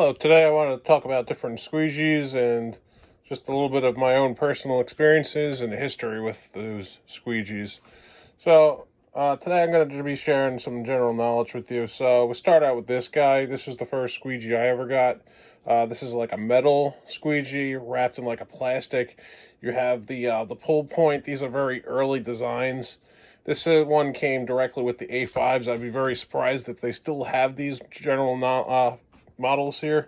Hello, today I want to talk about different squeegees and just a little bit of my own personal experiences and history with those squeegees. Today I'm going to be sharing some general knowledge with you. So we'll start out with this guy. This is the first squeegee I ever got. This is like a metal squeegee wrapped in like a plastic. You have the pull point. These are very early designs. This one came directly with the A5s. I'd be very surprised if they still have these general models here.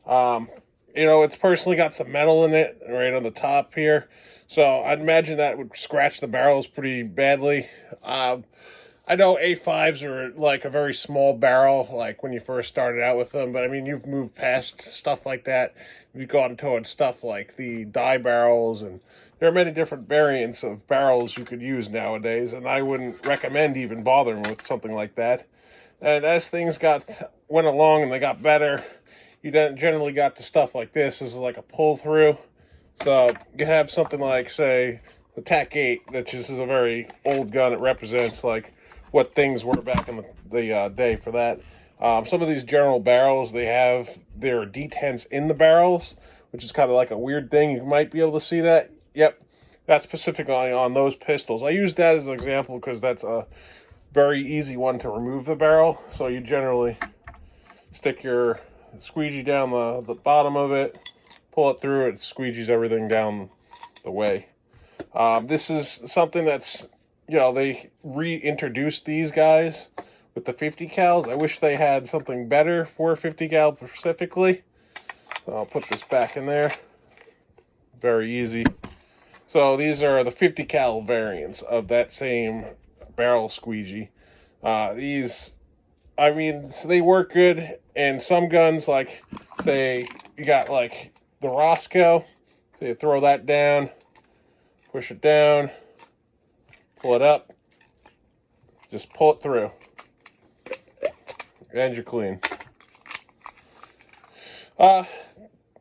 It's personally got some metal in it right on the top here. So I'd imagine that would scratch the barrels pretty badly. I know A5s are like a very small barrel, like when you first started out with them, but I mean, you've moved past stuff like that. You've gone towards stuff like the die barrels, and there are many different variants of barrels you could use nowadays, and I wouldn't recommend even bothering with something like that. And as things went along and they got better, you then generally got to stuff like this. This is like a pull through. So you have something like, say, the TAC 8, which is a very old gun. It represents like what things were back in the day for that. Some of these general barrels, they have their detents in the barrels, which is kind of like a weird thing. You might be able to see that. Yep, that's specifically on those pistols. I use that as an example because that's a very easy one to remove the barrel. So you generally stick your squeegee down the bottom of it, pull it through, it squeegees everything down the way. This is something that's, they reintroduced these guys with the 50 cals. I wish they had something better for 50 cal specifically. So I'll put this back in there. Very easy. So these are the 50 cal variants of that same barrel squeegee. So they work good, and some guns, like, say, you got, like, the Roscoe, so you throw that down, push it down, pull it up, just pull it through, and you're clean.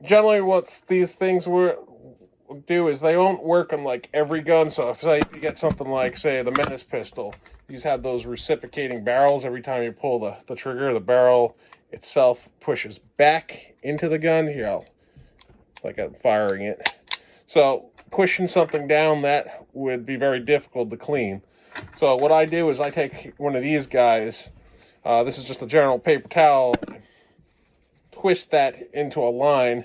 Generally, what these things do is they don't work on, like, every gun. So if, say, you get something like, say, the Menace pistol, these have those reciprocating barrels. Every time you pull the trigger, the barrel itself pushes back into the gun. Here, I'm firing it. So pushing something down, that would be very difficult to clean. So what I do is I take one of these guys. This is just a general paper towel. Twist that into a line,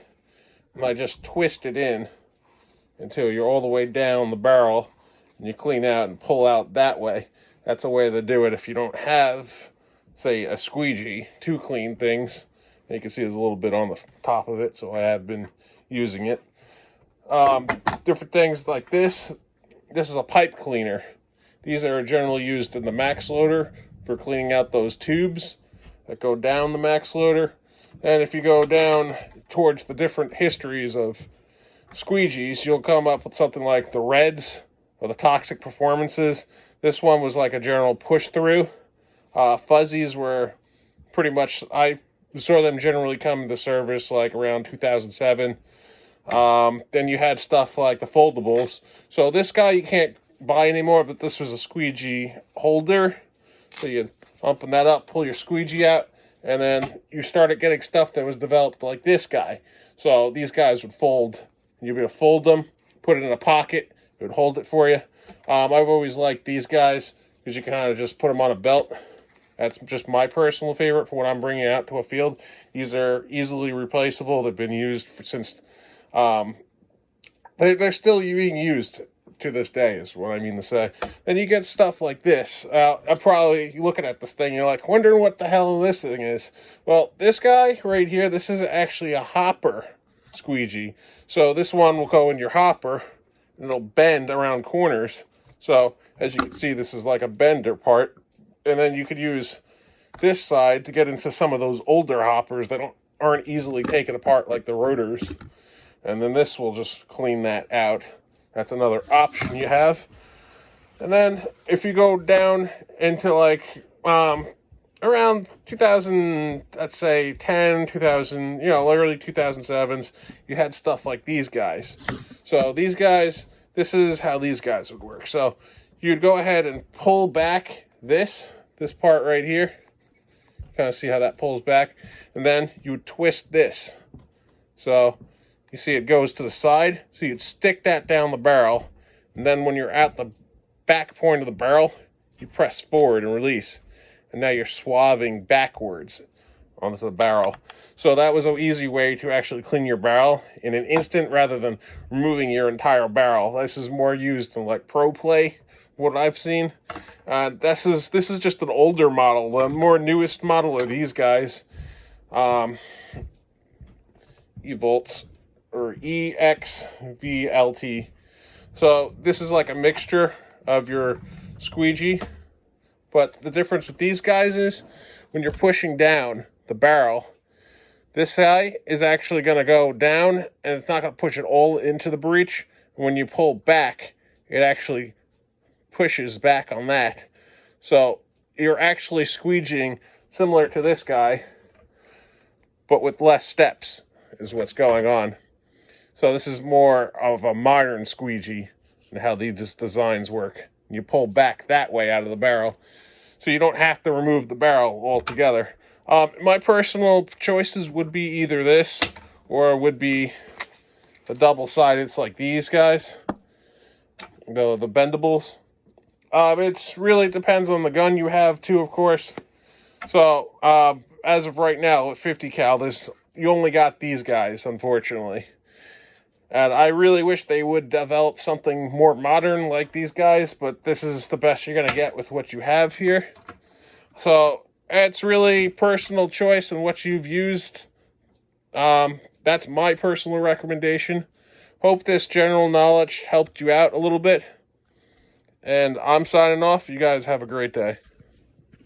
and I just twist it in until you're all the way down the barrel, and you clean out and pull out that way. That's a way to do it if you don't have, say, a squeegee to clean things. And you can see there's a little bit on the top of it, so I have been using it. Different things like this. This is a pipe cleaner. These are generally used in the max loader for cleaning out those tubes that go down the max loader. And if you go down towards the different histories of squeegees, you'll come up with something like the Reds or the Toxic Performances. This one was like a general push through. Fuzzies were pretty much, I saw them generally come into service like around 2007. Then you had stuff like the foldables. So this guy you can't buy anymore, but this was a squeegee holder. So you open that up, pull your squeegee out, and then you started getting stuff that was developed like this guy. So these guys would fold. You'd be able to fold them, put it in a pocket, it would hold it for you. I've always liked these guys because you can kind of just put them on a belt. That's just my personal favorite for when I'm bringing out to a field. These are easily replaceable. They've been used since... they're still being used to this day, is what I mean to say. Then you get stuff like this. I'm probably looking at this thing, you're like, wondering what the hell this thing is. Well, this guy right here, this is actually a hopper squeegee. So this one will go in your hopper, and it'll bend around corners. So as you can see, this is like a bender part. And then you could use this side to get into some of those older hoppers that aren't easily taken apart like the rotors. And then this will just clean that out. That's another option you have. And then if you go down into like around 2000, let's say 10, 2000, early 2007s, you had stuff like these guys. So these guys, this is how these guys would work. So you'd go ahead and pull back this part right here. kind of see how that pulls back. And then you would twist this. So you see it goes to the side. So you'd stick that down the barrel. And then when you're at the back point of the barrel, you press forward and release. And now you're swabbing backwards onto the barrel. So that was an easy way to actually clean your barrel in an instant rather than removing your entire barrel. This is more used in like pro play, what I've seen. This is just an older model. The more newest model are these guys. E-Volts or EXVLT. So this is like a mixture of your squeegee. But the difference with these guys is when you're pushing down the barrel, this guy is actually going to go down and it's not going to push it all into the breech. When you pull back, it actually pushes back on that. So you're actually squeegeeing similar to this guy, but with less steps is what's going on. So this is more of a modern squeegee and how these designs work. You pull back that way out of the barrel, so you don't have to remove the barrel altogether. My personal choices would be either this or would be the double-sided. It's like these guys, the bendables. It really depends on the gun you have too, of course. So as of right now, with 50 cal, you only got these guys, unfortunately. And I really wish they would develop something more modern like these guys, but this is the best you're going to get with what you have here. So it's really personal choice and what you've used. That's my personal recommendation. Hope this general knowledge helped you out a little bit. And I'm signing off. You guys have a great day.